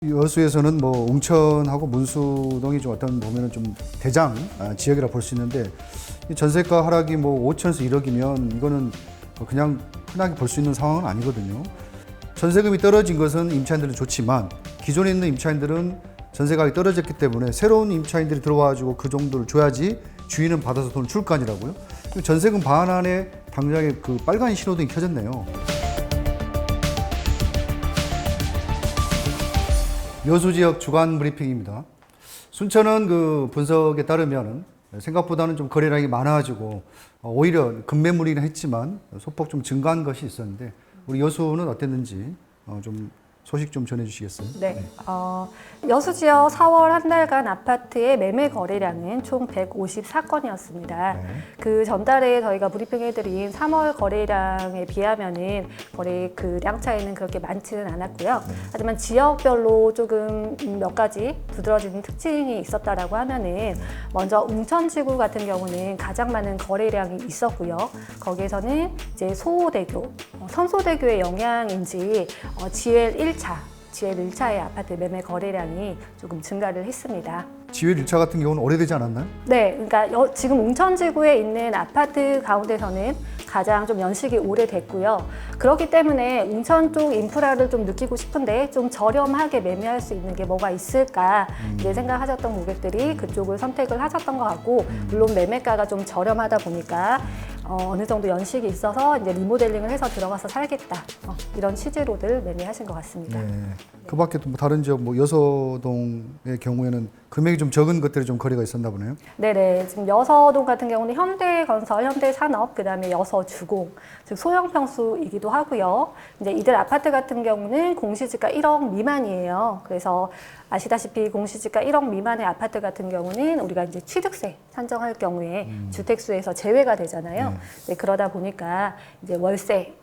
여수에서는 뭐 웅천하고 문수동이 좀 어떤 보면은 좀 대장 지역이라 볼 수 있는데 이 전세가 하락이 뭐 5천에서 1억이면 이거는 그냥 흔하게 볼 수 있는 상황은 아니거든요. 전세금이 떨어진 것은 임차인들은 좋지만 기존에 있는 임차인들은 전세가격이 떨어졌기 때문에 새로운 임차인들이 들어와가지고 그 정도를 줘야지 주인은 받아서 돈을 줄 거 아니라고요. 전세금 반환에 당장에 그 빨간 신호등이 켜졌네요. 여수 지역 주간 브리핑입니다. 순천은 그 분석에 따르면 생각보다는 좀 거래량이 많아가지고 오히려 급매물이긴 했지만 소폭 좀 증가한 것이 있었는데 우리 여수는 어땠는지 좀 소식 좀 전해주시겠어요? 네. 여수 지역 4월 한 달간 아파트의 매매 거래량은 총 154건이었습니다. 네. 그 전달에 저희가 브리핑해드린 3월 거래량에 비하면은 거래 그 량 차이는 그렇게 많지는 않았고요. 하지만 지역별로 조금 몇 가지 두드러지는 특징이 있었다라고 하면은 먼저 웅천지구 같은 경우는 가장 많은 거래량이 있었고요. 거기에서는 이제 소호대교, 선소대교의 영향인지 GL 1차의 아파트 매매 거래량이 조금 증가를 했습니다. 지회 1차 같은 경우는 오래되지 않았나요? 네, 그러니까 지금 웅천지구에 있는 아파트 가운데서는 가장 좀 연식이 오래됐고요. 그렇기 때문에 웅천 쪽 인프라를 좀 느끼고 싶은데 좀 저렴하게 매매할 수 있는 게 뭐가 있을까 이제 생각하셨던 고객들이 그쪽을 선택을 하셨던 것 같고, 물론 매매가가 좀 저렴하다 보니까 어느 정도 연식이 있어서 이제 리모델링을 해서 들어가서 살겠다 이런 취지로들 매매하신 것 같습니다. 네. 그 밖에 또 뭐 다른 지역 뭐 여서동의 경우에는 금액이 좀 적은 것들이 좀 거래가 있었나 보네요. 네네. 지금 여서동 같은 경우는 현대건설, 현대산업, 그다음에 여서주공, 즉 소형 평수이기도 하고요. 이제 이들 아파트 같은 경우는 공시지가 1억 미만이에요. 그래서 아시다시피 공시지가 1억 미만의 아파트 같은 경우는 우리가 이제 취득세 산정할 경우에 주택수에서 제외가 되잖아요. 네, 그러다 보니까 이제 월세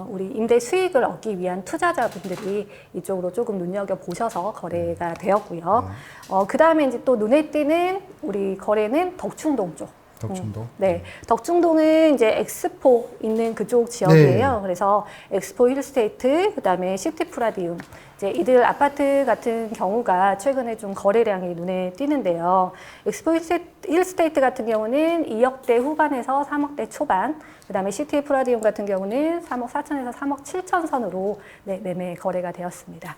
우리 임대 수익을 얻기 위한 투자자분들이 이쪽으로 조금 눈여겨보셔서 거래가 되었고요. 그 다음에 이제 또 눈에 띄는 우리 거래는 덕충동 쪽. 덕충동. 네. 덕충동은 이제 엑스포 있는 그쪽 지역이에요. 네. 그래서 엑스포 힐스테이트, 그 다음에 시티프라디움. 이제 이들 아파트 같은 경우가 최근에 좀 거래량이 눈에 띄는데요. 엑스포 힐스테이트 같은 경우는 2억대 후반에서 3억대 초반, 그 다음에 시티프라디움 같은 경우는 3억 4천에서 3억 7천 선으로 네, 매매 거래가 되었습니다.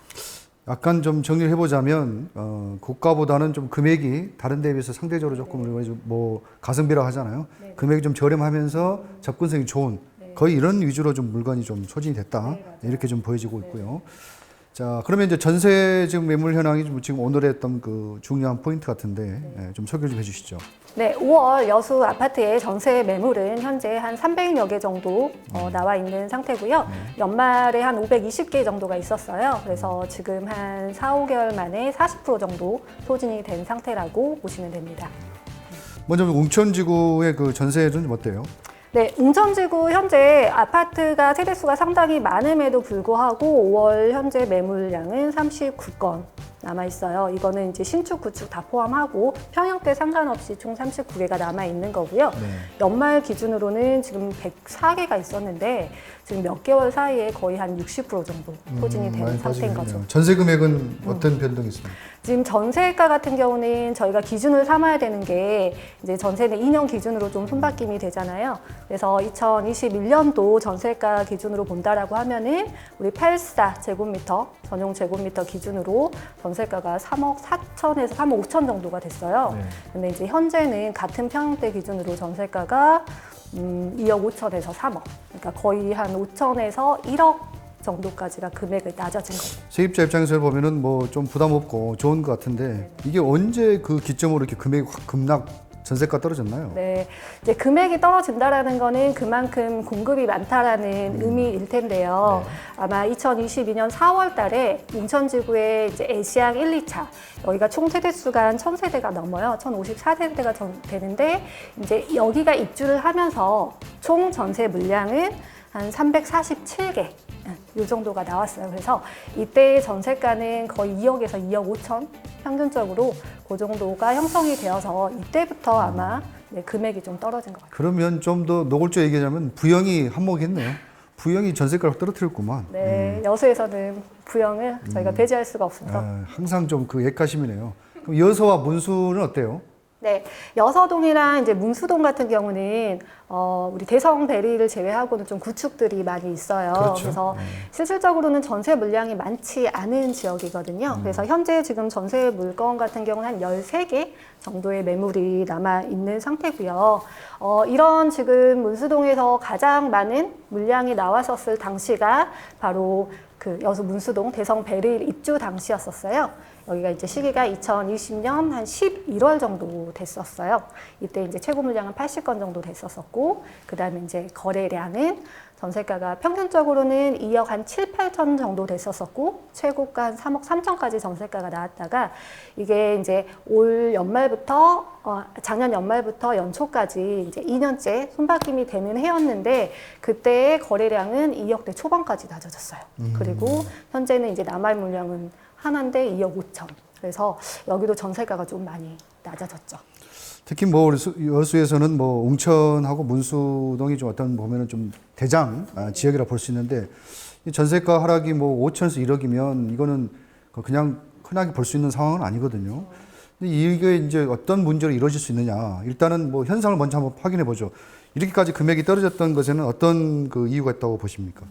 약간 좀 정리를 해보자면 고가보다는 좀 금액이 다른 데에 비해서 상대적으로 조금 우리가 뭐 가성비라고 하잖아요. 네. 금액이 좀 저렴하면서 접근성이 좋은 거의 이런 위주로 좀 물건이 좀 소진이 됐다 이렇게 좀 보여지고 있고요. 자, 그러면 이제 전세 지금 매물 현황이 지금 오늘의 어떤 그 중요한 포인트 같은데 좀 소개 좀 해주시죠. 네, 5월 여수 아파트의 전세 매물은 현재 한 300여 개 정도 나와 있는 상태고요. 연말에 한 520개 정도가 있었어요. 그래서 지금 한 4, 5개월 만에 40% 정도 소진이 된 상태라고 보시면 됩니다. 먼저 웅천지구의 그 전세는 좀 어때요? 네, 웅천지구 현재 아파트가 세대수가 상당히 많음에도 불구하고 5월 현재 매물량은 39건 남아 있어요. 이거는 이제 신축, 구축 다 포함하고 평형대 상관없이 총 39개가 남아 있는 거고요. 연말 기준으로는 지금 104개가 있었는데 지금 몇 개월 사이에 거의 한 60% 정도 소진이 된 상태인 거죠. 전세 금액은 어떤 변동이 있습니까? 지금 전세가 같은 경우는 저희가 기준을 삼아야 되는 게 이제 전세는 2년 기준으로 좀 손바뀜이 되잖아요. 그래서 2021년도 전세가 기준으로 본다라고 하면은 우리 84제곱미터 전용 제곱미터 기준으로 전세가가 3억 4천에서 3억 5천 정도가 됐어요. 근데 이제 현재는 같은 평형대 기준으로 전세가가 2억 5천에서 3억. 그러니까 거의 한 5천에서 1억 정도까지가 금액이 낮아진 거죠. 세입자 입장에서 보면은 뭐 좀 부담 없고 좋은 것 같은데 이게 언제 그 기점으로 이렇게 금액이 확 급락 전세가 떨어졌나요? 네, 이제 금액이 떨어진다라는 거는 그만큼 공급이 많다라는 의미일 텐데요. 아마 2022년 4월 달에 웅천지구의 이제 애시양 1, 2차 여기가 총 세대수가 한 1000세대가 넘어요. 1054세대가 되는데 이제 여기가 입주를 하면서 총 전세 물량은 한 347개 이 정도가 나왔어요. 그래서 이때 전세가는 거의 2억에서 2억 5천 평균적으로 그 정도가 형성이 되어서 이때부터 아마 금액이 좀 떨어진 것 같아요. 그러면 좀 더 노골적으로 얘기하자면 부영이 한몫했네요. 부영이 전세가를 떨어뜨렸구만. 네, 여수에서는 부영을 저희가 배제할 수가 없어서. 항상 좀 그 옛가심이네요. 그럼 여서와 문수는 어때요? 네, 여서동이랑 이제 문수동 같은 경우는 우리 대성 베리를 제외하고는 좀 구축들이 많이 있어요. 그렇죠. 그래서 실질적으로는 전세 물량이 많지 않은 지역이거든요. 그래서 현재 지금 전세 물건 같은 경우는 한 13개 정도의 매물이 남아 있는 상태고요. 이런 지금 문수동에서 가장 많은 물량이 나왔었을 당시가 바로 그 여수 문수동 대성 베릴 입주 당시였었어요. 여기가 이제 시기가 2020년 한 11월 정도 됐었어요. 이때 이제 최고 물량은 80건 정도 됐었었고, 그 다음에 이제 거래량은 전세가가 평균적으로는 2억 한 7, 8천 정도 됐었었고, 최고가 한 3억 3천까지 전세가가 나왔다가, 이게 이제 올 연말부터, 작년 연말부터 연초까지 이제 2년째 손바뀜이 되는 해였는데, 그때의 거래량은 2억대 초반까지 낮아졌어요. 그리고 현재는 이제 남아 물량은 하나인데 2억 5천. 그래서 여기도 전세가가 좀 많이 낮아졌죠. 특히 뭐 우리 여수에서는 뭐 웅천하고 문수동이 좀 어떤 보면은 좀 대장 지역이라 볼 수 있는데, 이 전세가 하락이 뭐 5천에서 1억이면 이거는 그냥 흔하게 볼 수 있는 상황은 아니거든요. 근데 이게 이제 어떤 문제로 이루어질 수 있느냐? 일단은 뭐 현상을 먼저 한번 확인해 보죠. 이렇게까지 금액이 떨어졌던 것에는 어떤 그 이유가 있다고 보십니까?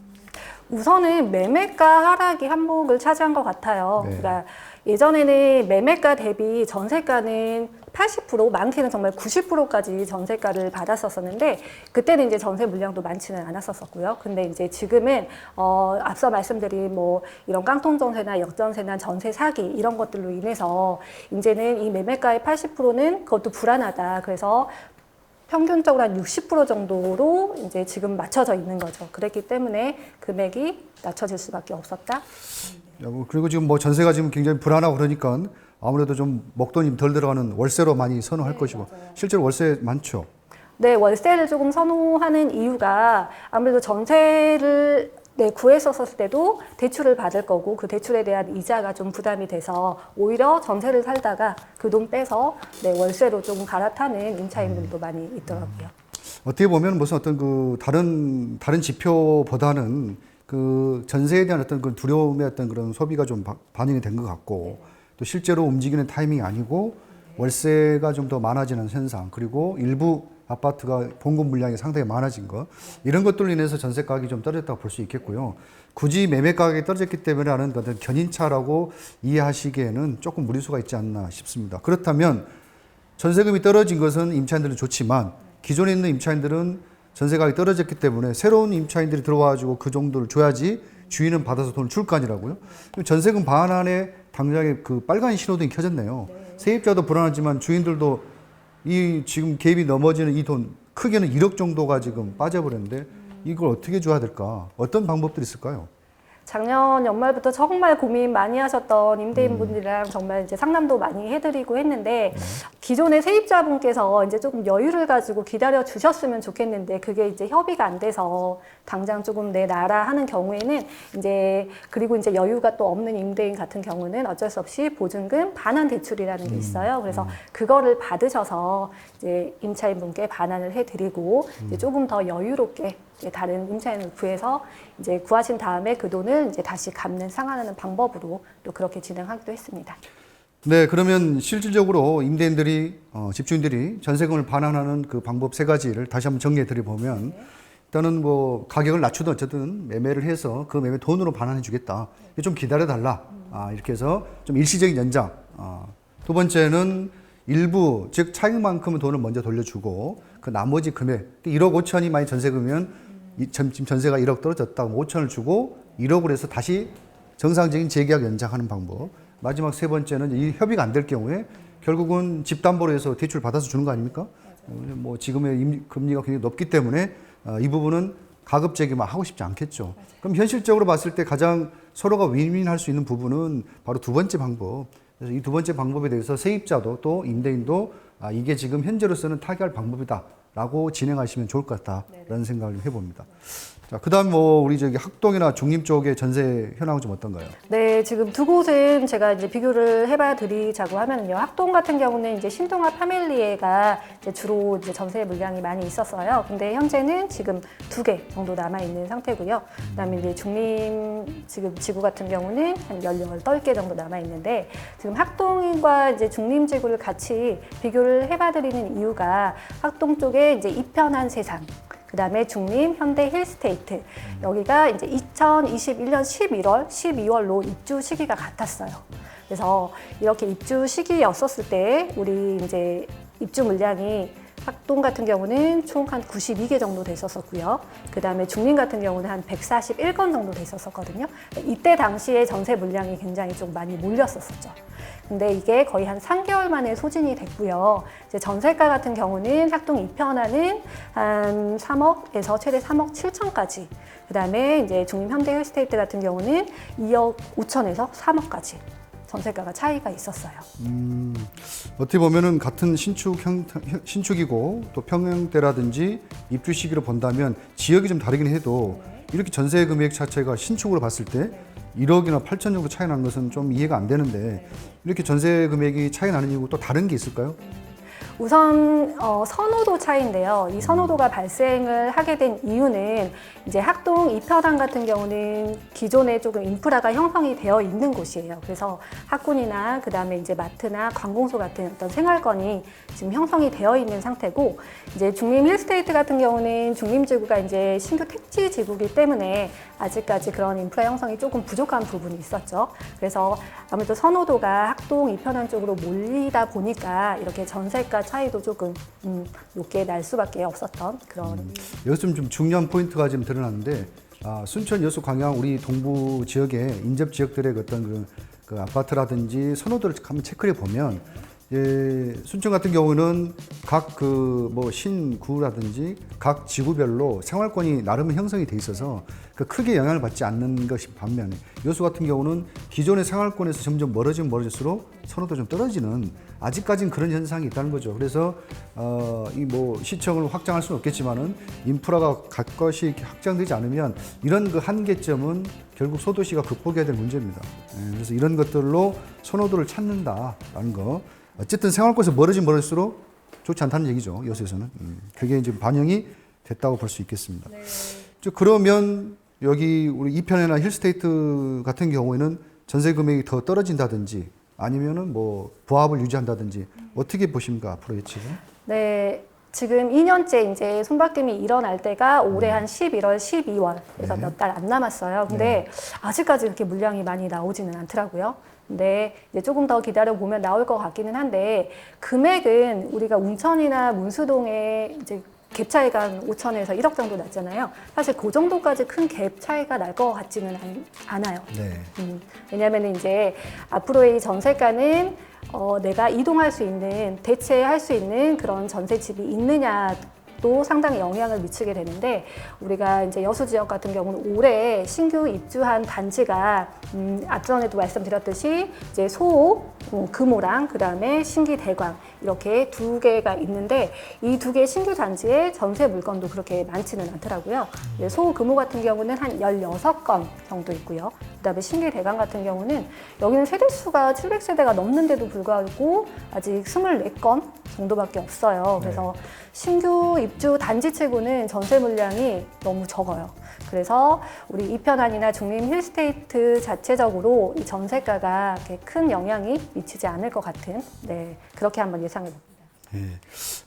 우선은 매매가 하락이 한몫을 차지한 것 같아요. 네. 그러니까 예전에는 매매가 대비 전세가는 80%, 많게는 정말 90%까지 전세가를 받았었었는데, 그때는 이제 전세 물량도 많지는 않았었고요. 근데 이제 지금은 앞서 말씀드린 뭐 이런 깡통 전세나 역전세나 전세 사기 이런 것들로 인해서 이제는 이 매매가의 80%는 그것도 불안하다. 그래서 평균적으로 한 60% 정도로 이제 지금 맞춰져 있는 거죠. 그랬기 때문에 금액이 낮춰질 수밖에 없었다. 그리고 지금 뭐 전세가 지금 굉장히 불안하고 그러니까 아무래도 좀 목돈이 덜 들어가는 월세로 많이 선호할 것이고, 맞아요. 실제로 월세 많죠. 네, 월세를 조금 선호하는 이유가 아무래도 전세를 구했었을 때도 대출을 받을 거고, 그 대출에 대한 이자가 좀 부담이 돼서 오히려 전세를 살다가 그 돈 빼서 월세로 좀 갈아타는 임차인분도 많이 있더라고요. 어떻게 보면 무슨 어떤 그 다른 지표보다는 그 전세에 대한 어떤 그 두려움의 어떤 그런 소비가 좀 반영이 된 것 같고, 또 실제로 움직이는 타이밍이 아니고 월세가 좀 더 많아지는 현상, 그리고 일부 아파트가 공급 물량이 상당히 많아진 것, 이런 것들로 인해서 전세 가격이 좀 떨어졌다고 볼 수 있겠고요. 굳이 매매 가격이 떨어졌기 때문에 하는 어떤 견인차라고 이해하시기에는 조금 무리수가 있지 않나 싶습니다. 그렇다면 전세금이 떨어진 것은 임차인들은 좋지만, 기존에 있는 임차인들은 전세 가격이 떨어졌기 때문에 새로운 임차인들이 들어와가지고 그 정도를 줘야지 주인은 받아서 돈을 줄 거 아니라고요. 전세금 반환에 당장에 그 빨간 신호등이 켜졌네요. 세입자도 불안하지만 주인들도 이 지금 갭이 넘어지는 이 돈, 크게는 1억 정도가 지금 빠져버렸는데 이걸 어떻게 줘야 될까? 어떤 방법들이 있을까요? 작년 연말부터 정말 고민 많이 하셨던 임대인분들이랑 정말 이제 상담도 많이 해드리고 했는데, 기존의 세입자분께서 이제 조금 여유를 가지고 기다려 주셨으면 좋겠는데, 그게 이제 협의가 안 돼서 당장 조금 내놔라 하는 경우에는 이제, 그리고 이제 여유가 또 없는 임대인 같은 경우는 어쩔 수 없이 보증금 반환 대출이라는 게 있어요. 그래서 그거를 받으셔서 이제 임차인분께 반환을 해드리고 이제 조금 더 여유롭게 이제 다른 임차인을 구해서 이제 구하신 다음에 그 돈을 이제 다시 갚는 상환하는 방법으로 또 그렇게 진행하기도 했습니다. 네, 그러면 실질적으로 임대인들이 집주인들이 전세금을 반환하는 그 방법 세 가지를 다시 한번 정리해 드려 보면, 일단은 뭐 가격을 낮추든 어쨌든 매매를 해서 그 매매 돈으로 반환해 주겠다. 좀 기다려 달라. 이렇게 해서 좀 일시적인 연장. 두 번째는 일부 즉 차익만큼은 돈을 먼저 돌려주고 그 나머지 금액 1억 5천이 만약 전세금이면 지금 전세가 1억 떨어졌다. 5천을 주고 1억을 해서 다시 정상적인 재계약 연장하는 방법. 마지막 세 번째는 이 협의가 안 될 경우에 결국은 집담보로 해서 대출 받아서 주는 거 아닙니까? 뭐 지금의 금리가 굉장히 높기 때문에 이 부분은 가급적이면 하고 싶지 않겠죠. 그럼 현실적으로 봤을 때 가장 서로가 윈윈할 수 있는 부분은 바로 두 번째 방법. 그래서 이 두 번째 방법에 대해서 세입자도 또 임대인도 이게 지금 현재로서는 타개할 방법이다라고 진행하시면 좋을 것 같다라는 생각을 해봅니다. 자, 그다음 뭐 우리 저기 학동이나 중림 쪽의 전세 현황은 좀 어떤가요? 네, 지금 두 곳은 제가 이제 비교를 해봐 드리자고 하면요. 학동 같은 경우는 이제 신동아 파밀리에가 이제 주로 이제 전세 물량이 많이 있었어요. 근데 현재는 지금 2개 정도 남아 있는 상태고요. 그다음에 이제 중림 지금 지구 같은 경우는 한 18개 정도 남아 있는데 지금 학동과 이제 중림 지구를 같이 비교를 해봐 드리는 이유가 학동 쪽에 이제 이편한 세상 그다음에 중림, 현대, 힐스테이트 여기가 이제 2021년 11월, 12월로 입주 시기가 같았어요. 그래서 이렇게 입주 시기였었을 때 우리 이제 입주 물량이 학동 같은 경우는 총 한 92개 정도 됐었고요. 그다음에 중림 같은 경우는 한 141건 정도 됐었거든요. 이때 당시에 전세 물량이 굉장히 좀 많이 몰렸었죠. 근데 이게 거의 한 3개월 만에 소진이 됐고요. 이제 전세가 같은 경우는 학동 2편안은 한 3억에서 최대 3억 7천까지. 그다음에 이제 중림 현대 힐스테이트 같은 경우는 2억 5천에서 3억까지. 전세가가 차이가 있었어요. 어떻게 보면은 같은 신축이고 또 평형대라든지 입주 시기로 본다면 지역이 좀 다르긴 해도 이렇게 전세 금액 자체가 신축으로 봤을 때 1억이나 8천 정도 차이 나는 것은 좀 이해가 안 되는데 이렇게 전세 금액이 차이 나는 이유 또 다른 게 있을까요? 우선 선호도 차이인데요. 이 선호도가 발생을 하게 된 이유는 이제 학동 이편안 같은 경우는 기존에 조금 인프라가 형성이 되어 있는 곳이에요. 그래서 학군이나 그다음에 이제 마트나 관공서 같은 어떤 생활권이 지금 형성이 되어 있는 상태고 이제 중림 힐스테이트 같은 경우는 중림지구가 이제 신규 택지 지구이기 때문에 아직까지 그런 인프라 형성이 조금 부족한 부분이 있었죠. 그래서 아무래도 선호도가 학동 이편안 쪽으로 몰리다 보니까 이렇게 전세가 차이도 조금 높게 날 수밖에 없었던 그런. 여기서 좀 중요한 포인트가 지금 드러났는데 순천, 여수, 광양 우리 동부 지역의 인접 지역들의 어떤 그 아파트라든지 선호도를 한번 체크해 보면 순천 같은 경우는 각 그 뭐 신구라든지 각 지구별로 생활권이 나름 형성이 돼 있어서 그 크게 영향을 받지 않는 것이 반면에 여수 같은 경우는 기존의 생활권에서 점점 멀어지면 멀어질수록 선호도 좀 떨어지는 아직까지는 그런 현상이 있다는 거죠. 그래서 이 뭐 시청을 확장할 수는 없겠지만은 인프라가 가까이 확장되지 않으면 이런 그 한계점은 결국 소도시가 극복해야 될 문제입니다. 그래서 이런 것들로 선호도를 찾는다라는 거. 어쨌든 생활권에서 멀어질수록 좋지 않다는 얘기죠. 여수에서는. 그게 이제 반영이 됐다고 볼 수 있겠습니다. 네. 그러면 여기 우리 이편이나 힐스테이트 같은 경우에는 전세 금액이 더 떨어진다든지 아니면은 뭐 부합을 유지한다든지 어떻게 보십니까? 앞으로 예측은? 네. 지금 2년째 이제 손바뀜이 일어날 때가 올해 한 11월, 12월 그래서 네. 몇 달 안 남았어요. 근데 아직까지 그렇게 물량이 많이 나오지는 않더라고요. 근데 이제 조금 더 기다려 보면 나올 것 같기는 한데 금액은 우리가 웅천이나 문수동에 이제 갭 차이가 한 5천에서 1억 정도 났잖아요. 사실 그 정도까지 큰 갭 차이가 날 것 같지는 않아요. 네. 왜냐하면 이제 앞으로의 이 전세가는 내가 이동할 수 있는, 대체할 수 있는 그런 전세집이 있느냐도 상당히 영향을 미치게 되는데, 우리가 이제 여수 지역 같은 경우는 올해 신규 입주한 단지가, 앞전에도 말씀드렸듯이 이제 소호, 금호랑 그 다음에 신기대광 이렇게 2개가 있는데, 이 2개 신규 단지의 전세 물건도 그렇게 많지는 않더라고요. 소호, 금호 같은 경우는 한 16건 정도 있고요. 그 다음에 신기대광 같은 경우는 여기는 세대수가 700세대가 넘는데도 불구하고 아직 24건 정도밖에 없어요. 그래서 신규 입주 단지 치고는 전세 물량이 너무 적어요. 그래서 우리 이편안이나 중림 힐스테이트 자체적으로 이 전세가가 이렇게 큰 영향이 미치지 않을 것 같은, 그렇게 한번 예상해 봅니다. 예.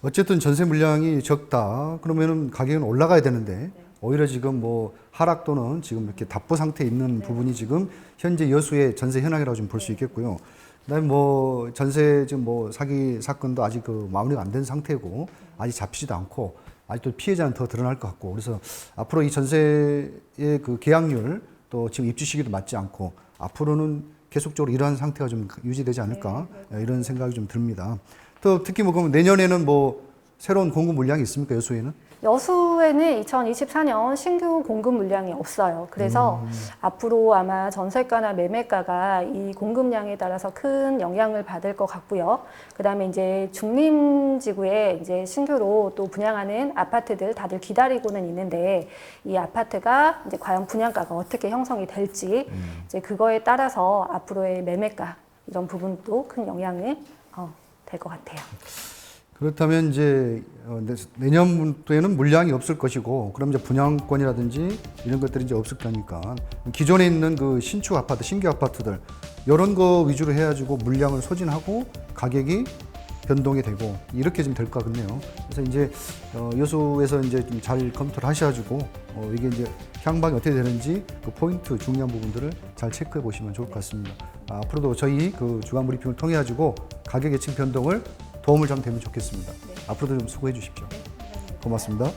어쨌든 전세 물량이 적다. 그러면은 가격은 올라가야 되는데 오히려 지금 뭐 하락 또는 지금 이렇게 답보 상태에 있는 부분이 지금 현재 여수의 전세 현황이라고 좀 볼 수 있겠고요. 그다음에 뭐 전세 지금 뭐 사기 사건도 아직 그 마무리가 안 된 상태고 아직 잡히지도 않고 아직도 피해자는 더 드러날 것 같고 그래서 앞으로 이 전세의 그 계약률 또 지금 입주 시기도 맞지 않고 앞으로는 계속적으로 이러한 상태가 좀 유지되지 않을까 이런 생각이 좀 듭니다. 또 특히 뭐 그러면 내년에는 뭐 새로운 공급 물량이 있습니까? 여수에는? 여수에는 2024년 신규 공급 물량이 없어요. 그래서 앞으로 아마 전세가나 매매가가 이 공급량에 따라서 큰 영향을 받을 것 같고요. 그다음에 이제 중림지구에 이제 신규로 또 분양하는 아파트들 다들 기다리고는 있는데 이 아파트가 이제 과연 분양가가 어떻게 형성이 될지 이제 그거에 따라서 앞으로의 매매가 이런 부분도 큰 영향을 될 것 같아요. 그렇다면 이제 내년도에는 물량이 없을 것이고, 그럼 이제 분양권이라든지 이런 것들이 이제 없을 거니까 기존에 있는 그 신축 아파트, 신규 아파트들 이런 거 위주로 해가지고 물량을 소진하고 가격이 변동이 되고 이렇게 좀 될 것 같네요. 그래서 이제 여수에서 이제 좀 잘 검토를 하셔가지고 이게 이제 향방이 어떻게 되는지 그 포인트 중요한 부분들을 잘 체크해 보시면 좋을 것 같습니다. 앞으로도 저희 그 주간 브리핑을 통해 가지고 가격 예측 변동을 도움을 좀 되면 좋겠습니다. 앞으로도 좀 수고해 주십시오. 고맙습니다.